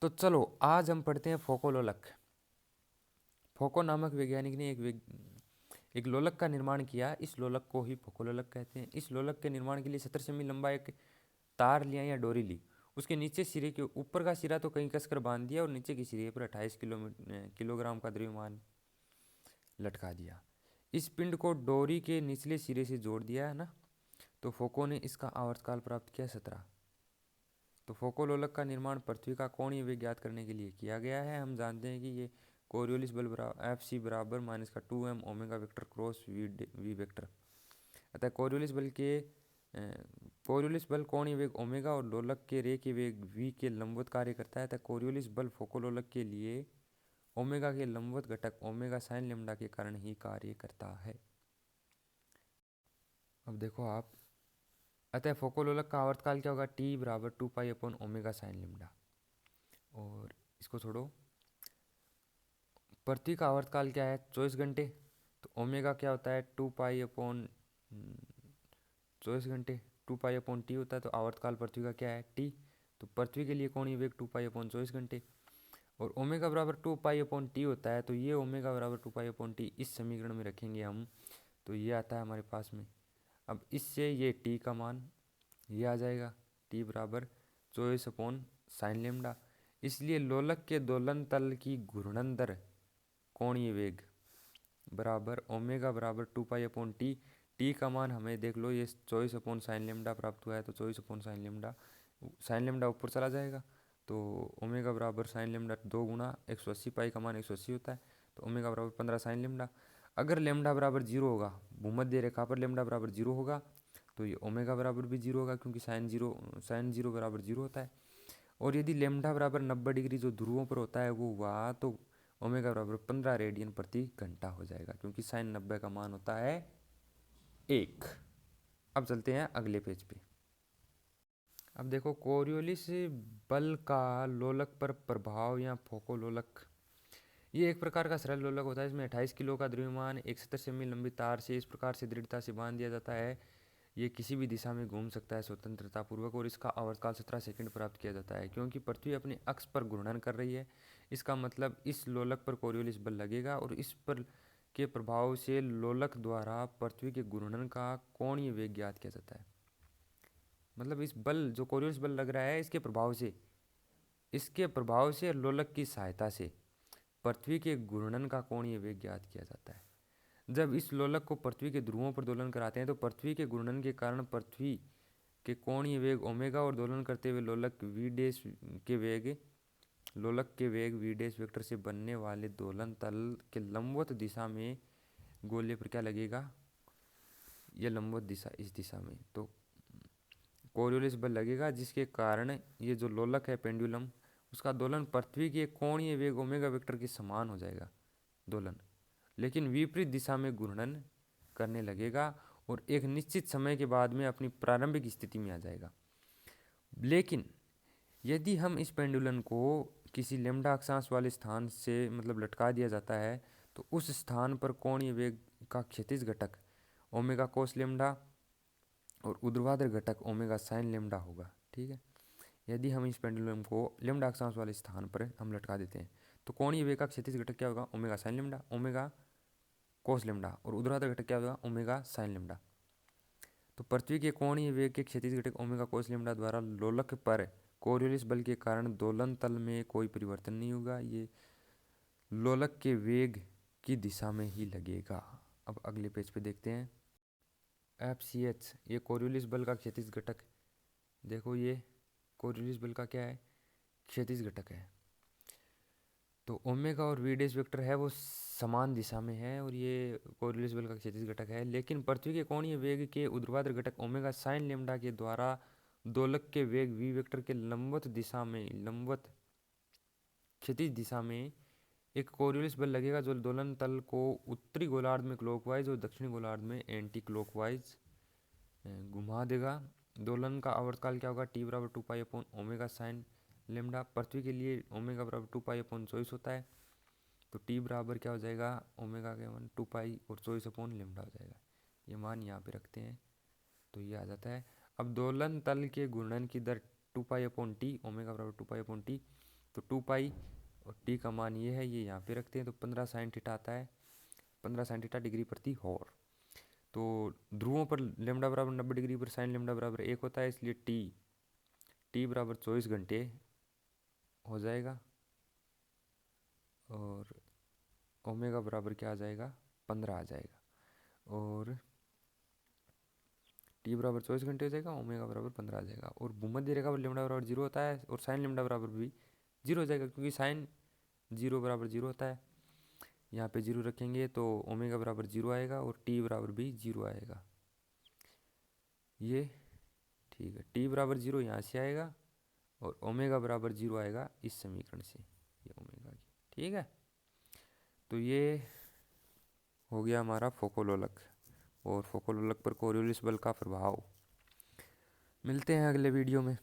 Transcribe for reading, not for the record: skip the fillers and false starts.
तो चलो आज हम पढ़ते हैं फोको लोलक। फोको नामक वैज्ञानिक ने एक लोलक का निर्माण किया। इस लोलक को ही फोको लोलक कहते हैं। इस लोलक के निर्माण के लिए 70 सेमी लंबा एक तार लिया या डोरी ली। उसके नीचे सिरे के ऊपर का सिरा तो कहीं कसकर बांध दिया और नीचे के सिरे पर 28 किलोग्राम का द्रव्यमान लटका दिया। इस पिंड को डोरी के निचले सिरे से जोड़ दिया है ना। तो फोको ने इसका आवर्तकाल प्राप्त किया 17। तो फोको लोलक का निर्माण पृथ्वी का कोणीय वेग ज्ञात करने के लिए किया गया है। हम जानते हैं कि ये कोरियोलिस बल एफ सी बराबर माइनस का 2m omega vector cross v vector. अतः कोरियोलिस बल कोणीय वेग ओमेगा और लोलक के रे के वेग v के लंबवत कार्य करता है। अतः कोरियोलिस बल फोको लोलक के लिए ओमेगा के लंबवत घटक ओमेगा साइन लेम्डा के कारण ही कार्य करता है। अब देखो आप, अतः फोको लोलक का आवर्तकाल क्या होगा? t बराबर 2 pi upon omega sine lambda. और इसको छोड़ो, पृथ्वी का आवर्तकाल क्या है? 24 घंटे। तो ओमेगा क्या होता है? 2 पाई अपॉन 24 घंटे, 2 पाई अपॉन टी होता है। तो आवर्तकाल पृथ्वी का क्या है? टी। तो पृथ्वी के लिए कोणीय वेग 2 पाई अपॉन 24 घंटे और ओमेगा बराबर 2 पाई अपॉन टी होता है। तो ये ओमेगा बराबर 2 पाई अपॉन टी इस समीकरण में रखेंगे हम, तो ये आता है हमारे पास में। अब इससे ये टी का मान ये आ जाएगा, टी बराबर 24 अपॉन साइन लेम्डा। इसलिए लोलक के दोलन तल की घूर्णन दर कोणीय वेग बराबर ओमेगा बराबर 2 पाई अपॉन टी। टी का मान हमें देख लो, ये 24 अपॉन साइन लेम्डा प्राप्त हुआ है। तो 24 अपॉन साइन लेम्डा ऊपर चला जाएगा। तो ओमेगा बराबर साइन लेम्डा 2 गुना 180, पाई का मान 180 होता है। तो ओमेगा बराबर 15 साइन लेम्डा। अगर लेम्डा बराबर 0 होगा, भूमध्य रेखा पर लेम्डा बराबर 0 होगा, तो ये ओमेगा बराबर भी 0 होगा, क्योंकि साइन जीरो बराबर 0 होता है। और यदि लेम्डा बराबर 90 डिग्री जो ध्रुवों पर होता है वो हुआ, तो ओमेगा बराबर 15 रेडियन प्रति घंटा हो जाएगा, क्योंकि साइन 90 का मान होता है 1। अब चलते हैं अगले पेज पे। अब देखो, कोरियोलिस बल का लोलक पर प्रभाव या फोको लोलक। ये एक प्रकार का सरल लोलक होता है। इसमें 28 किलो का द्रव्यमान एक 70 सेमी लंबी तार से इस प्रकार से दृढ़ता से बांध दिया जाता है, ये किसी भी दिशा में घूम सकता है स्वतंत्रता पूर्वक। और इसका आवर्तकाल 17 सेकंड प्राप्त किया जाता है। क्योंकि पृथ्वी अपने अक्ष पर घूर्णन कर रही है, इसका मतलब इस लोलक पर कोरियोलिस बल लगेगा और इस पर के प्रभाव से लोलक द्वारा पृथ्वी के घूर्णन का कोणीय वेग ज्ञात किया जाता है। मतलब इस बल जो कोरियोलिस बल लग रहा है, इसके प्रभाव से लोलक की सहायता से पृथ्वी के घूर्णन का कोणीय वेग ज्ञात किया जाता है। जब इस लोलक को पृथ्वी के ध्रुवों पर दोलन कराते हैं, तो पृथ्वी के घूर्णन के कारण पृथ्वी के कोणीय वेग ओमेगा और दोलन करते हुए लोलक के वेग वी डैश वेक्टर से बनने वाले दोलन तल के लंबवत दिशा में गोले पर क्या लगेगा? यह लंबवत दिशा इस दिशा में, तो कोरियोलिस बल लगेगा, जिसके कारण ये जो लोलक है पेंडुलम, उसका दोलन पृथ्वी के कोणीय वेग ओमेगा वेक्टर के समान हो जाएगा दोलन, लेकिन विपरीत दिशा में घूर्णन करने लगेगा और एक निश्चित समय के बाद में अपनी प्रारंभिक स्थिति में आ जाएगा। लेकिन यदि हम इस पेंडुलम को किसी लेम्डा अक्षांश वाले स्थान से मतलब लटका दिया जाता है, तो उस स्थान पर कोणीय वेग का क्षैतिज घटक ओमेगा कोस लेम्डा और ऊर्ध्वाधर घटक ओमेगा साइन लेम्डा होगा। ठीक है, यदि हम इस पेंडुलम को लेम्डा अक्षांश वाले स्थान पर हम लटका देते हैं, तो कोणीय वेग का क्षैतिज घटक क्या होगा? ओमेगा साइन लेम्डा, ओमेगा कोस लेम्डा, और ऊर्ध्वाधर घटक क्या होगा? Omega sine lambda. तो पृथ्वी के कोणीय वेग के क्षैतिज घटक ओमेगा कोस लेम्डा द्वारा लोलक पर कोरियोलिस बल के कारण दोलन तल में कोई परिवर्तन नहीं होगा, ये लोलक के वेग की दिशा में ही लगेगा। अब अगले पेज पे देखते हैं। FCH, ये कोरियोलिस बल का क्षैतिज घटक। देखो, ये कोरियोलिस बल का क्या है? क्षैतिज घटक है। तो ओमेगा और वी डैश वेक्टर है वो समान दिशा में है और ये कोरियोलिस बल का क्षैतिज घटक है। लेकिन पृथ्वी के कोणीय वेग के ऊर्ध्वाधर घटक ओमेगा साइन लेम्डा के द्वारा दोलक के वेग वी वेक्टर के लंबवत क्षैतिज दिशा में एक कोरियोलिस बल लगेगा, जो दोलन तल को उत्तरी गोलार्ध में क्लॉकवाइज और दक्षिणी गोलार्ध में एंटी क्लॉकवाइज घुमा देगा। दोलन का आवर्तकाल क्या होगा? टी बराबर 2 pi upon omega sine lambda. पृथ्वी के लिए ओमेगा बराबर 2 पाई अपॉन 24 होता है। तो टी बराबर क्या हो जाएगा? ओमेगा के मान 2 पाई और 24 अपॉन लेम्डा हो जाएगा। ये मान यहाँ पे रखते हैं तो ये आ जाता है। अब दोलन तल के घूर्णन की दर 2 पाई अपॉन टी, ओमेगा बराबर 2 पाई अपॉन टी। तो 2 पाई और टी का मान ये है, ये यहाँ पे रखते हैं तो 15 साइन थीटा आता है, 15 साइन थीटा डिग्री प्रति हॉर। तो ध्रुवों पर लेमडा बराबर 90 डिग्री पर साइन लेमडा बराबर 1 होता है, इसलिए टी बराबर 24 घंटे हो जाएगा और ओमेगा बराबर क्या आ जाएगा, 15 आ जाएगा। और टी बराबर 24 घंटे हो जाएगा, ओमेगा बराबर 15 आ जाएगा। और भूमध्य रेखा पर लेमडा बराबर 0 होता है और साइन लेमडा बराबर भी 0 हो जाएगा, क्योंकि साइन 0 बराबर 0 होता है। यहाँ पे 0 रखेंगे तो ओमेगा बराबर 0 आएगा और टी बराबर भी 0 आएगा। ये ठीक है, टी बराबर 0 यहाँ से आएगा और ओमेगा बराबर 0 आएगा इस समीकरण से, ये ओमेगा की। ठीक है, तो ये हो गया हमारा फोकोलोलक और फोकोलोलक पर कोरियोलिस बल का प्रभाव। मिलते हैं अगले वीडियो में।